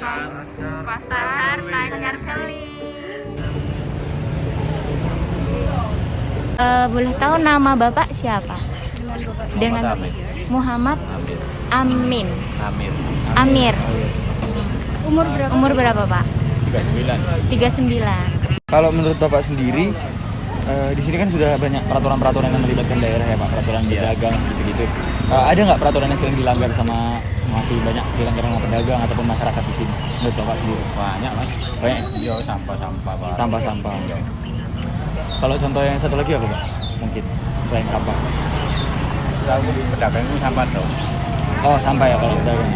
Pasar Pacar Keli. Boleh tahu nama Bapak siapa? Dengan Muhammad Amin. Amir. Umur berapa, Pak? 39. Kalau menurut Bapak sendiri, di sini kan sudah banyak peraturan-peraturan yang melibatkan daerah ya Pak, peraturan berdagang gitu-gitu. Ada nggak peraturan yang sering dilanggar sama masih banyak dilanggar sama pedagang ataupun masyarakat di sini? Menurut Bapak sendiri? Banyak mas. Banyak. Iya, sampah-sampah Pak. Sampah-sampah. Kalau contoh yang satu lagi apa Pak? Mungkin selain sampah. Tahu pedagang itu sampah tuh. Oh sampah ya kalau pedagang.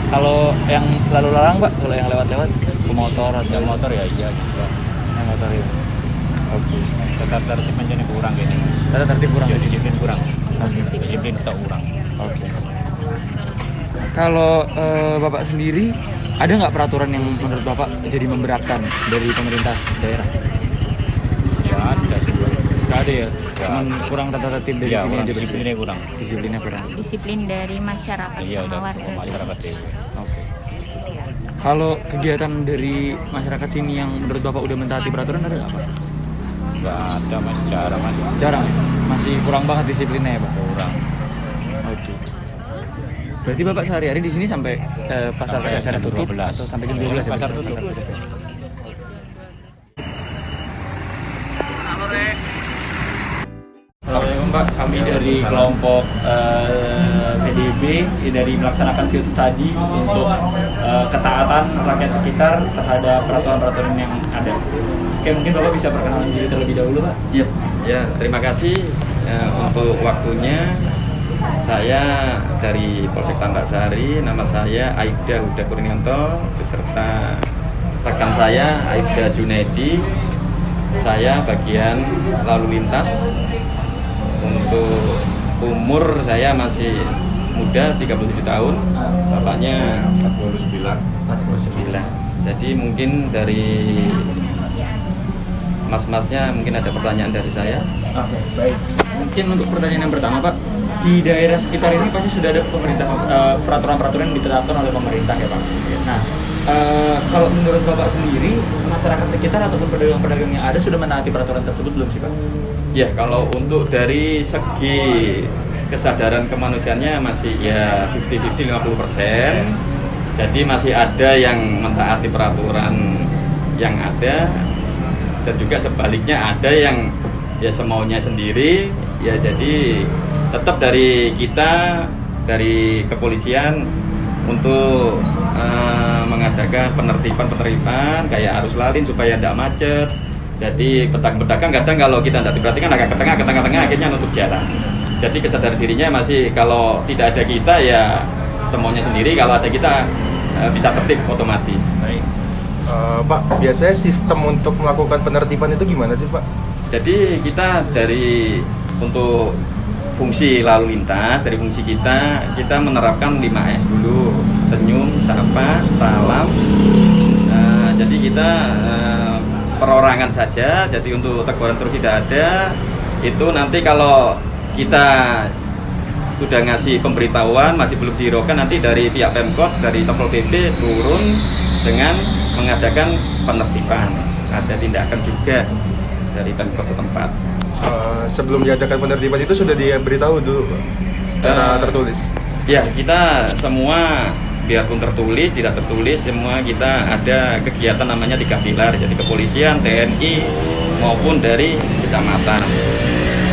Kalau yang lalu lalang Pak, kalau yang lewat-lewat pemotor atau Yang motor ya iya juga. yang motor itu. Oke. Tetap tertib menjadi kurang gini. Tata tertib kurang. Ya, disiplin kurang. Disiplin. Disiplin tak kurang. Oke. Kalau Bapak sendiri ada nggak peraturan yang menurut Bapak jadi memberatkan dari pemerintah daerah? Ya ada sih. Nggak ada ya. Ya. Cuman kurang tata tertib dari Iya, sini kurang aja. disiplinnya kurang. Disiplinnya kurang. Disiplin dari masyarakat Iya sama udah warga. masyarakat itu. Oke. Kalau kegiatan dari masyarakat sini yang menurut Bapak udah mentaati peraturan ada nggak Pak? Nggak ada mas, jarang mas. Jarang ya? Masih kurang banget disiplinnya ya Pak? Kurang. Oke. Berarti Bapak sehari-hari di sini sampai pasar Sampai pasar jam tutup 12. atau sampai jam 12 ya? Pasar Pak? tutup. ya? Assalamualaikum Pak, kami dari kelompok PDB dari melaksanakan field study untuk ketaatan rakyat sekitar terhadap peraturan-peraturan yang ada. Oke, mungkin Bapak bisa perkenalan diri terlebih dahulu Pak. Iya, ya, terima kasih untuk waktunya. Saya dari Polsek Tambak Sari, nama saya Aida Huda Kurnianto, beserta rekan saya Aida Junaidi. Saya bagian lalu lintas. Untuk umur saya masih muda, 37 tahun, bapaknya 49. Jadi mungkin dari mas-masnya mungkin ada pertanyaan dari saya. Oke, baik. Mungkin untuk pertanyaan yang pertama Pak, di daerah sekitar ini pasti sudah ada pemerintah peraturan-peraturan yang ditetapkan oleh pemerintah ya Pak. Nah, kalau menurut Bapak sendiri, masyarakat sekitar ataupun pedagang-pedagang yang ada sudah menaati peraturan tersebut belum sih Pak? Ya, kalau untuk dari segi kesadaran kemanusiaannya masih ya 50-50, 50%. Jadi masih ada yang mentaati peraturan yang ada, dan juga sebaliknya ada yang ya semaunya sendiri. Ya jadi tetap dari kita, dari kepolisian untuk mengadakan penertiban kayak arus lalin supaya tidak macet. Jadi pedagang kadang kalau kita tidak diperhatikan agak ke tengah akhirnya nutup jalan. Jadi kesadaran dirinya masih kalau tidak ada kita ya semuanya sendiri, kalau ada kita bisa tertib otomatis. Baik. Pak, biasanya sistem untuk melakukan penertiban itu gimana sih Pak? Jadi kita dari untuk fungsi lalu lintas, dari fungsi kita menerapkan 5S dulu: senyum, sapa, salam. Jadi kita perorangan saja, jadi untuk teguran terus tidak ada. Itu nanti kalau kita sudah ngasih pemberitahuan masih belum dihiraukan, nanti dari pihak Pemkot, dari Satpol PP turun dengan mengadakan penertiban. Ada tindakan juga dari Pemkot setempat. Sebelum diadakan penertiban itu sudah diberitahu dulu Pak, secara tertulis? Ya, kita semua biarpun tertulis, tidak tertulis, semua kita ada kegiatan namanya 3 pilar. Jadi kepolisian, TNI, maupun dari kecamatan.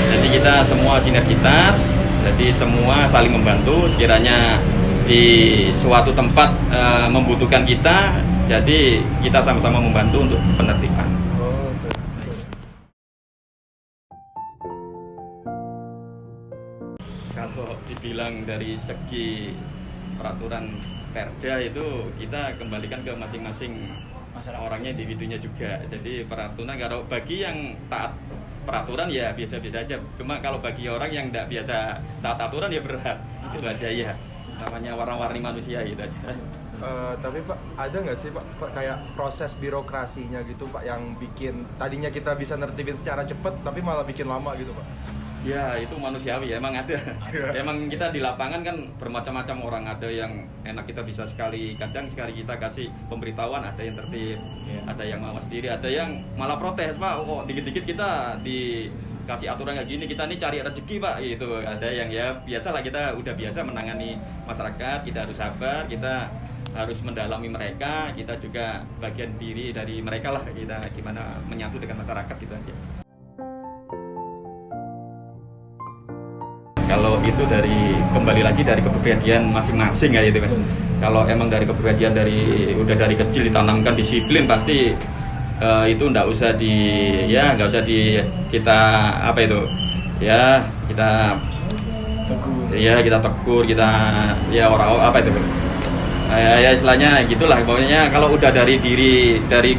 Jadi kita semua sinergitas, jadi semua saling membantu. Sekiranya di suatu tempat membutuhkan kita, jadi kita sama-sama membantu untuk penertiban. Kalau dibilang dari segi peraturan Perda itu kita kembalikan ke masing-masing orangnya, individunya juga. Jadi peraturan kalau bagi yang taat peraturan ya biasa-biasa aja. Cuma kalau bagi orang yang tidak biasa taat aturan ya berat. Itu aja ya. Namanya warna-warni manusia gitu aja. Tapi Pak, ada nggak sih Pak kayak proses birokrasinya gitu Pak yang bikin tadinya kita bisa nertibin secara cepat tapi malah bikin lama gitu Pak? Ya itu manusiawi, emang ada. Emang kita di lapangan kan bermacam-macam orang, ada yang enak kita bisa sekali, kadang sekali kita kasih pemberitahuan ada yang tertib, ada yang mawas diri, ada yang malah protes, Pak, kok dikit-dikit kita dikasih aturan kayak gini, kita nih cari rezeki, Pak, itu ada yang ya biasalah, kita udah biasa menangani masyarakat, kita harus sabar, kita harus mendalami mereka, kita juga bagian diri dari mereka lah, kita gimana menyatu dengan masyarakat gitu aja. Kalau itu kembali lagi dari kepribadian masing-masing ya itu Mas. Kalau emang dari kepribadian udah dari kecil ditanamkan disiplin, pasti itu nggak usah kita apa itu ya kita tegur kita ya orang apa itu ya istilahnya gitulah, pokoknya kalau udah dari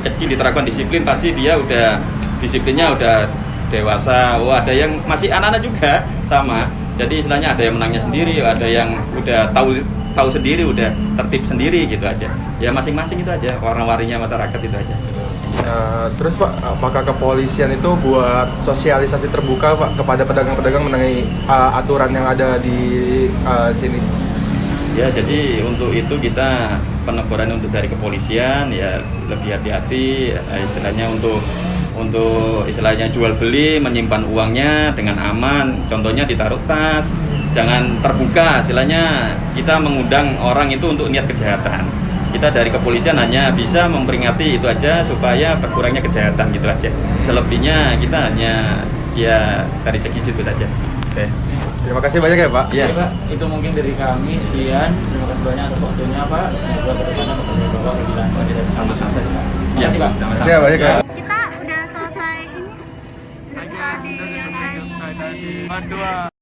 kecil diterapkan disiplin, pasti dia udah disiplinnya udah dewasa. Ada yang masih anak-anak juga sama. Jadi istilahnya ada yang menangnya sendiri, ada yang udah tahu sendiri, udah tertib sendiri gitu aja. Ya masing-masing itu aja, warna-warninya masyarakat itu aja. Terus Pak, apakah kepolisian itu buat sosialisasi terbuka Pak kepada pedagang-pedagang mengenai aturan yang ada di sini? Ya jadi untuk itu kita peneguran untuk dari kepolisian ya lebih hati-hati, istilahnya untuk istilahnya jual beli, menyimpan uangnya dengan aman, contohnya ditaruh tas, jangan terbuka, istilahnya kita mengundang orang itu untuk niat kejahatan. Kita dari kepolisian hanya bisa memperingati itu aja supaya berkurangnya kejahatan gitu aja. Selebihnya kita hanya ya dari segi situ saja. Oke. Terima kasih banyak ya Pak. Iya Pak, itu mungkin dari kami sekian. Terima kasih banyak atas waktunya Pak. Semoga kedepannya pekerjaan Bapak lebih lancar dan sama sukses Pak. Terima kasih Pak. Terima kasih banyak ya. Kita udah selesai ini. Tadi yang lain.